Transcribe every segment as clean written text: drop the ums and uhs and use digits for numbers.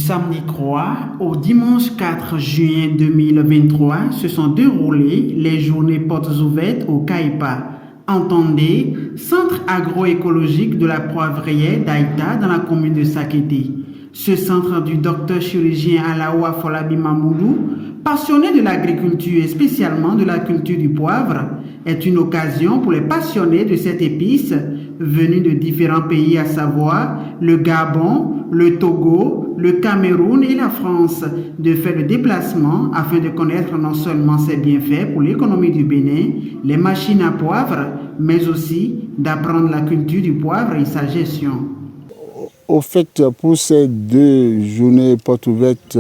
samedi 3 au dimanche 4 juin 2023 se sont déroulées les journées portes ouvertes au CAIPA. Entendez, Centre agroécologique de la poivrière d'Aïta dans la commune de Sakété. Ce centre du docteur chirurgien Alao Afolabi Mamoudou, passionné de l'agriculture et spécialement de la culture du poivre, est une occasion pour les passionnés de cette épice venus de différents pays, à savoir le Gabon, le Togo, le Cameroun et la France, de faire le déplacement afin de connaître non seulement ses bienfaits pour l'économie du Bénin, les machines à poivre, mais aussi d'apprendre la culture du poivre et sa gestion. Au fait, pour ces deux journées portes ouvertes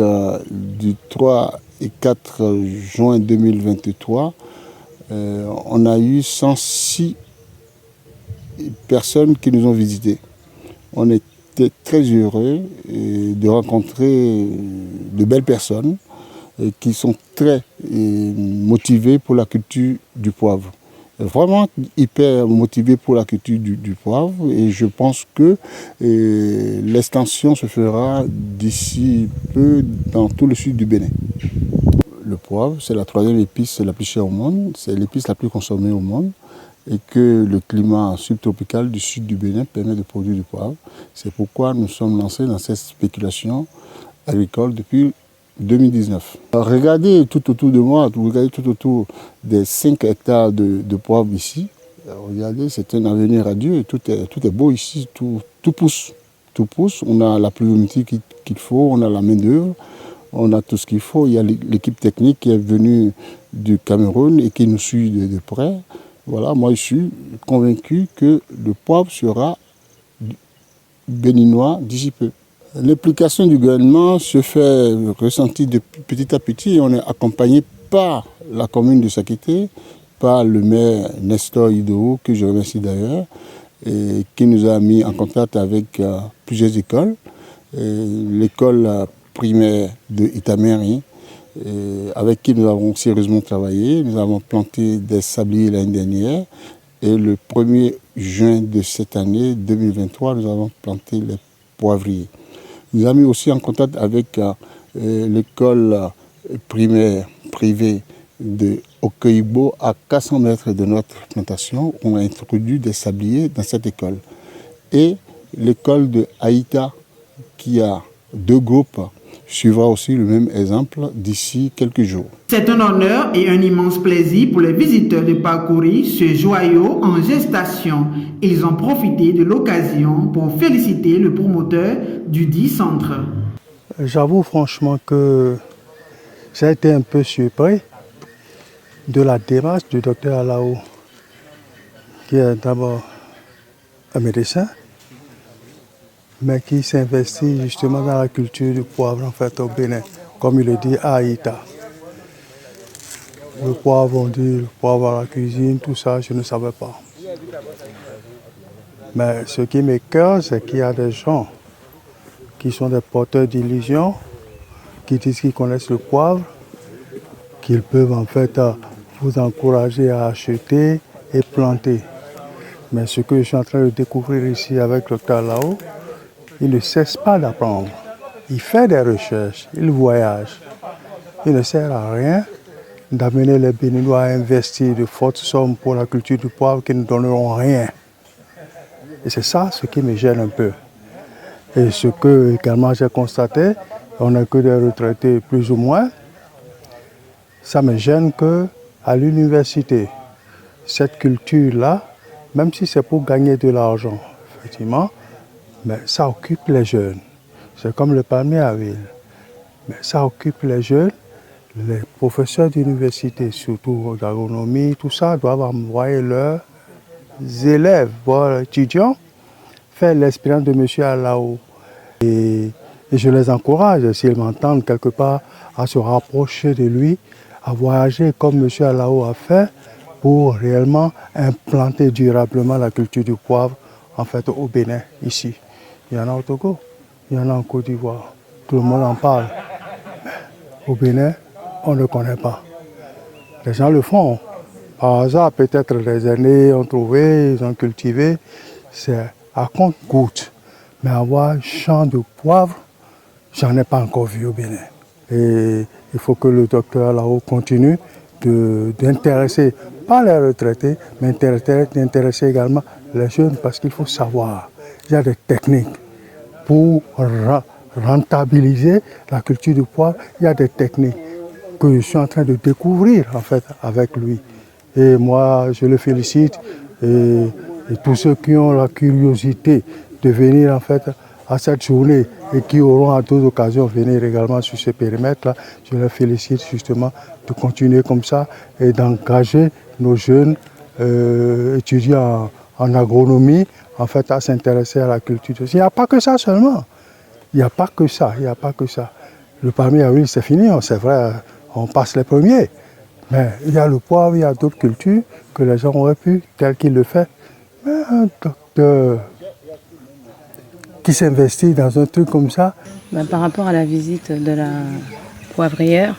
du 3 et 4 juin 2023, on a eu 106 personnes qui nous ont visités. On était très heureux de rencontrer de belles personnes qui sont très motivées pour la culture du poivre. Vraiment hyper motivés pour la culture du poivre, et je pense que l'extension se fera d'ici peu dans tout le sud du Bénin. Le poivre, c'est la troisième épice la plus chère au monde, c'est l'épice la plus consommée au monde, et que le climat subtropical du sud du Bénin permet de produire du poivre. C'est pourquoi nous sommes lancés dans cette spéculation agricole depuis 2019. Regardez tout autour de moi, regardez tout autour des 5 hectares de poivre ici. Regardez, c'est un avenir radieux et tout est beau ici, tout pousse. Tout pousse, on a la pluviométrie qu'il faut, on a la main d'œuvre, on a tout ce qu'il faut. Il y a l'équipe technique qui est venue du Cameroun et qui nous suit de près. Voilà, moi je suis convaincu que le poivre sera béninois d'ici peu. L'implication du gouvernement se fait ressentir de petit à petit, et on est accompagné par la commune de Sakété, par le maire Nestor Idoo, que je remercie d'ailleurs, et qui nous a mis en contact avec plusieurs écoles. L'école primaire de Itameri, avec qui nous avons sérieusement travaillé. Nous avons planté des sabliers l'année dernière, et le 1er juin de cette année 2023, nous avons planté les poivriers. Nous avons mis aussi en contact avec l'école primaire privée de Okoibo, à 400 mètres de notre plantation. On a introduit des sabliers dans cette école. Et l'école de Aïta, qui a 2 groupes, suivra aussi le même exemple d'ici quelques jours. C'est un honneur et un immense plaisir pour les visiteurs de parcourir ce joyau en gestation. Ils ont profité de l'occasion pour féliciter le promoteur du dit centre. J'avoue franchement que j'ai été un peu surpris de la démarche du docteur Alao, qui est d'abord un médecin, mais qui s'investit justement dans la culture du poivre en fait au Bénin, comme il le dit à Aïta. Le poivre, on dit le poivre à la cuisine, tout ça, je ne savais pas. Mais ce qui m'écoeure, c'est qu'il y a des gens qui sont des porteurs d'illusions, qui disent qu'ils connaissent le poivre, qu'ils peuvent en fait vous encourager à acheter et planter. Mais ce que je suis en train de découvrir ici avec le docteur Alao, il ne cesse pas d'apprendre. Il fait des recherches, il voyage. Il ne sert à rien d'amener les Béninois à investir de fortes sommes pour la culture du poivre qui ne donneront rien. Et c'est ça ce qui me gêne un peu. Et ce que également j'ai constaté, on n'a que des retraités plus ou moins, ça me gêne qu'à l'université, cette culture-là, même si c'est pour gagner de l'argent, effectivement, mais ça occupe les jeunes. C'est comme le palmier à huile. Mais ça occupe les jeunes. Les professeurs d'université, surtout d'agronomie, tout ça, doivent envoyer leurs élèves, voire étudiants, faire l'expérience de M. Alao. Et je les encourage, s'ils m'entendent quelque part, à se rapprocher de lui, à voyager comme M. Alao a fait, pour réellement implanter durablement la culture du poivre, en fait, au Bénin, ici. Il y en a au Togo, il y en a en Côte d'Ivoire. Tout le monde en parle. Mais au Bénin, on ne connaît pas. Les gens le font. Par hasard, peut-être les aînés ont trouvé, ils ont cultivé. C'est à compte-gouttes. Mais avoir un champ de poivre j'en ai pas encore vu au Bénin. Et il faut que le docteur Alao continue d'intéresser, pas les retraités, mais d'intéresser également les jeunes parce qu'il faut savoir. Il y a des techniques pour rentabiliser la culture du poivre. Il y a des techniques que je suis en train de découvrir en fait avec lui. Et moi, je le félicite et tous ceux qui ont la curiosité de venir en fait à cette journée et qui auront à d'autres occasions venir également sur ce périmètre-là, je les félicite justement de continuer comme ça et d'engager nos jeunes étudiants en agronomie en fait à s'intéresser à la culture. Il n'y a pas que ça seulement. Il n'y a pas que ça, il n'y a pas que ça. Le palmier à huile, c'est fini, c'est vrai, on passe les premiers. Mais il y a le poivre, il y a d'autres cultures que les gens auraient pu, tel qu'il le fait. Mais un docteur qui s'investit dans un truc comme ça. Par rapport à la visite de la poivrière,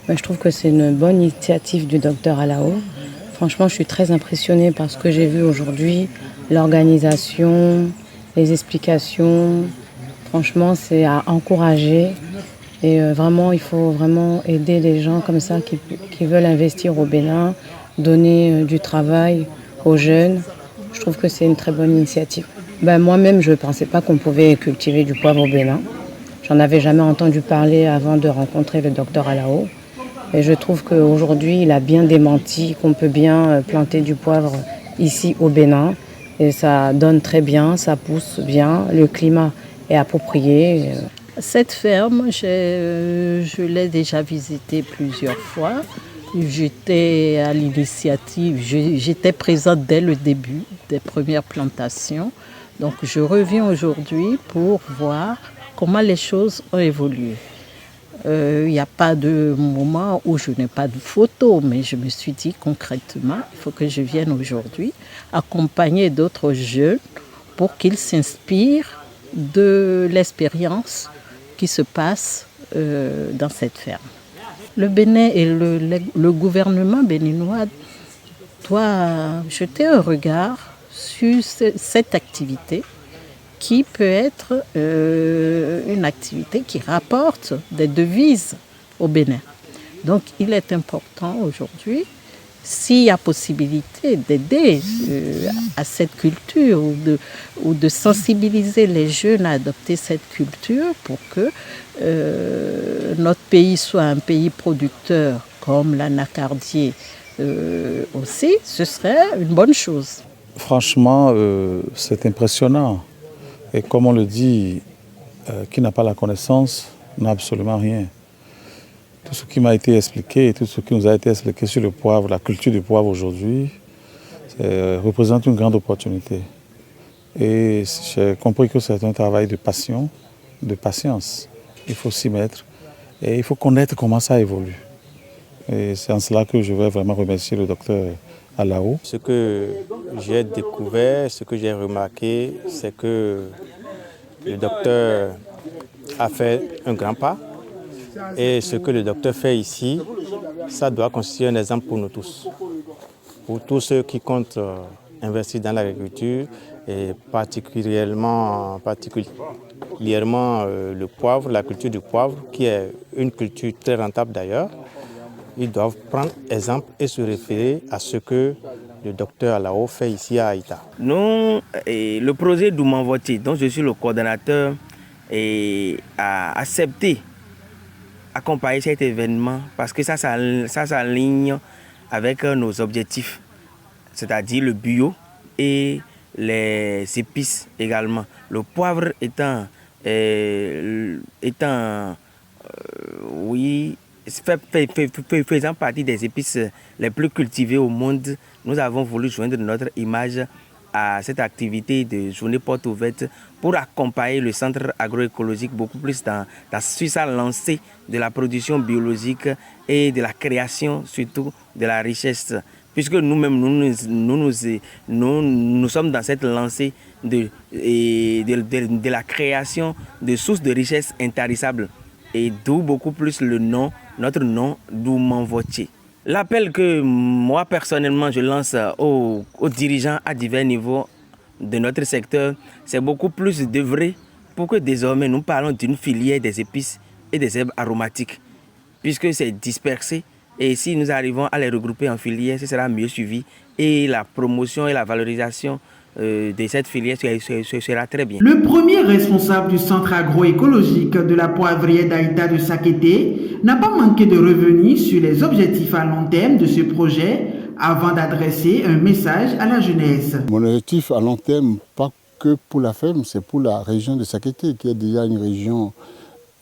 je trouve que c'est une bonne initiative du docteur Alao. Franchement, je suis très impressionnée par ce que j'ai vu aujourd'hui, l'organisation, les explications. Franchement, c'est à encourager. Et vraiment, il faut vraiment aider les gens comme ça qui veulent investir au Bénin, donner du travail aux jeunes. Je trouve que c'est une très bonne initiative. Moi-même, je ne pensais pas qu'on pouvait cultiver du poivre au Bénin. J'en avais jamais entendu parler avant de rencontrer le docteur Alao. Et je trouve qu'aujourd'hui, il a bien démenti qu'on peut bien planter du poivre ici au Bénin. Et ça donne très bien, ça pousse bien, le climat est approprié. Cette ferme, je l'ai déjà visitée plusieurs fois. J'étais à l'initiative, j'étais présente dès le début des premières plantations. Donc je reviens aujourd'hui pour voir comment les choses ont évolué. Il n'y a pas de moment où je n'ai pas de photos, mais je me suis dit concrètement, il faut que je vienne aujourd'hui accompagner d'autres jeunes pour qu'ils s'inspirent de l'expérience qui se passe dans cette ferme. Le Bénin et le gouvernement béninois doit jeter un regard sur cette activité qui peut être une activité qui rapporte des devises au Bénin. Donc il est important aujourd'hui, s'il y a possibilité d'aider à cette culture ou de sensibiliser les jeunes à adopter cette culture pour que notre pays soit un pays producteur comme l'anacardier aussi, ce serait une bonne chose. Franchement, c'est impressionnant. Et comme on le dit, qui n'a pas la connaissance n'a absolument rien. Tout ce qui m'a été expliqué et tout ce qui nous a été expliqué sur le poivre, la culture du poivre aujourd'hui, représente une grande opportunité. Et j'ai compris que c'est un travail de passion, de patience. Il faut s'y mettre et il faut connaître comment ça évolue. Et c'est en cela que je vais vraiment remercier le docteur Alao. Ce que j'ai découvert, ce que j'ai remarqué, c'est que le docteur a fait un grand pas. Et ce que le docteur fait ici, ça doit constituer un exemple pour nous tous. Pour tous ceux qui comptent investir dans l'agriculture et particulièrement le poivre, la culture du poivre, qui est une culture très rentable d'ailleurs. Ils doivent prendre exemple et se référer à ce que le docteur Alao fait ici à Aïta. Nous, le projet d'Oumanvoti, dont je suis le coordonnateur, a accepté accompagner cet événement parce que ça s'aligne avec nos objectifs, c'est-à-dire le bio et les épices également. Le poivre faisant partie des épices les plus cultivées au monde, nous avons voulu joindre notre image à cette activité de journée porte ouverte pour accompagner le centre agroécologique beaucoup plus sur sa lancée de la production biologique et de la création surtout de la richesse. Puisque nous-mêmes, nous sommes dans cette lancée de la création de sources de richesse intarissables. Et d'où beaucoup plus notre nom d'Oumanvoti. L'appel que moi personnellement je lance aux dirigeants à divers niveaux de notre secteur, c'est beaucoup plus d'œuvrer pour que désormais nous parlons d'une filière des épices et des herbes aromatiques, puisque c'est dispersé. Et si nous arrivons à les regrouper en filières, ce sera mieux suivi. Et la promotion et la valorisation de cette filière sera très bien. Le premier responsable du centre agroécologique de la poivrière d'Aïta de Sakété n'a pas manqué de revenir sur les objectifs à long terme de ce projet avant d'adresser un message à la jeunesse. Mon objectif à long terme, pas que pour la ferme, c'est pour la région de Sakété, qui est déjà une région,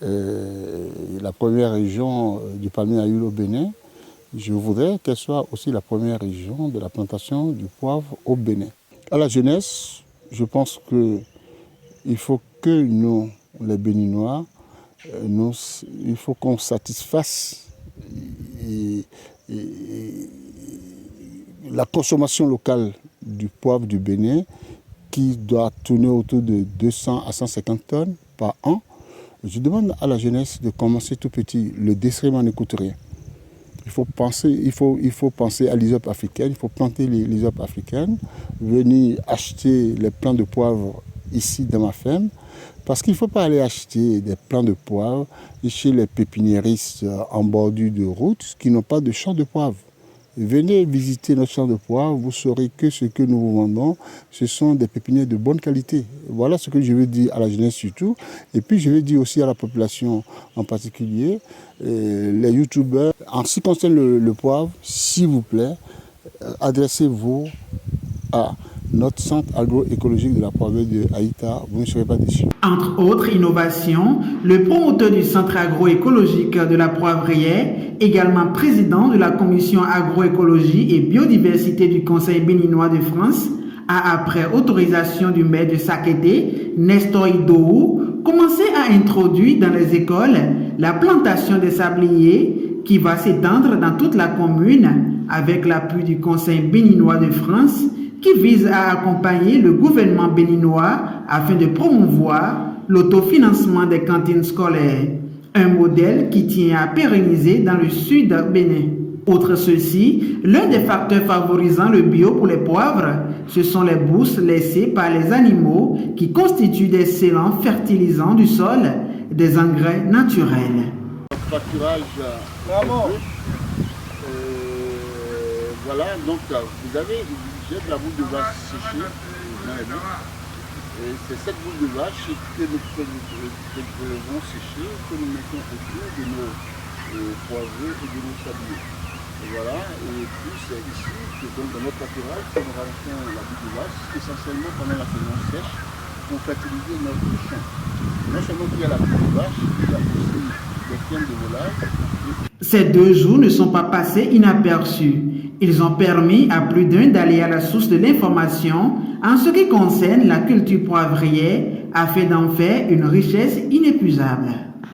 la première région du palmier à huile au Bénin. Je voudrais qu'elle soit aussi la première région de la plantation du poivre au Bénin. À la jeunesse, je pense qu'il faut que nous, les Béninois, il faut qu'on satisfasse la consommation locale du poivre du Bénin, qui doit tourner autour de 200 à 150 tonnes par an. Je demande à la jeunesse de commencer tout petit. Le décrément ne coûte rien. Il faut penser à l'hysope africaine, il faut planter l'hysope africaine, venir acheter les plants de poivre ici dans ma ferme, parce qu'il ne faut pas aller acheter des plants de poivre chez les pépiniéristes en bordure de route qui n'ont pas de champ de poivre. Venez visiter notre champ de poivre, vous saurez que ce que nous vous vendons, ce sont des pépinières de bonne qualité. Voilà ce que je veux dire à la jeunesse surtout. Et puis je veux dire aussi à la population en particulier, les youtubeurs. En ce qui concerne le poivre, s'il vous plaît, adressez-vous à notre centre agroécologique de la poivrière de Aïta, vous ne serez pas déçus. Entre autres innovations, le promoteur du centre agroécologique de la poivrière, également président de la commission agroécologie et biodiversité du Conseil béninois de France, a, après autorisation du maire de Sakété, Nestor Idoou, commencé à introduire dans les écoles la plantation des sabliers qui va s'étendre dans toute la commune avec l'appui du Conseil béninois de France, qui vise à accompagner le gouvernement béninois afin de promouvoir l'autofinancement des cantines scolaires, un modèle qui tient à pérenniser dans le sud Bénin. Outre ceci, l'un des facteurs favorisant le bio pour les poivres, ce sont les bousses laissées par les animaux qui constituent d'excellents fertilisants du sol, des engrais naturels. Pâturage, voilà, donc vous avez de la boule de vache séchée, et c'est cette boule de vache que nous prélevons sécher, que nous mettons autour de nos poivreux et de nos sabliers. Et voilà, et puis c'est ici que donc, dans notre pâturage, que nous rajoutons la boule de vache, essentiellement pendant la saison sèche, pour fertiliser notre champ. Non seulement qu'il y a la boule de vache, il y a aussi des fermes de volaille. Ces 2 jours ne sont pas passés inaperçus. Ils ont permis à plus d'un d'aller à la source de l'information en ce qui concerne la culture poivrière afin d'en faire une richesse inépuisable.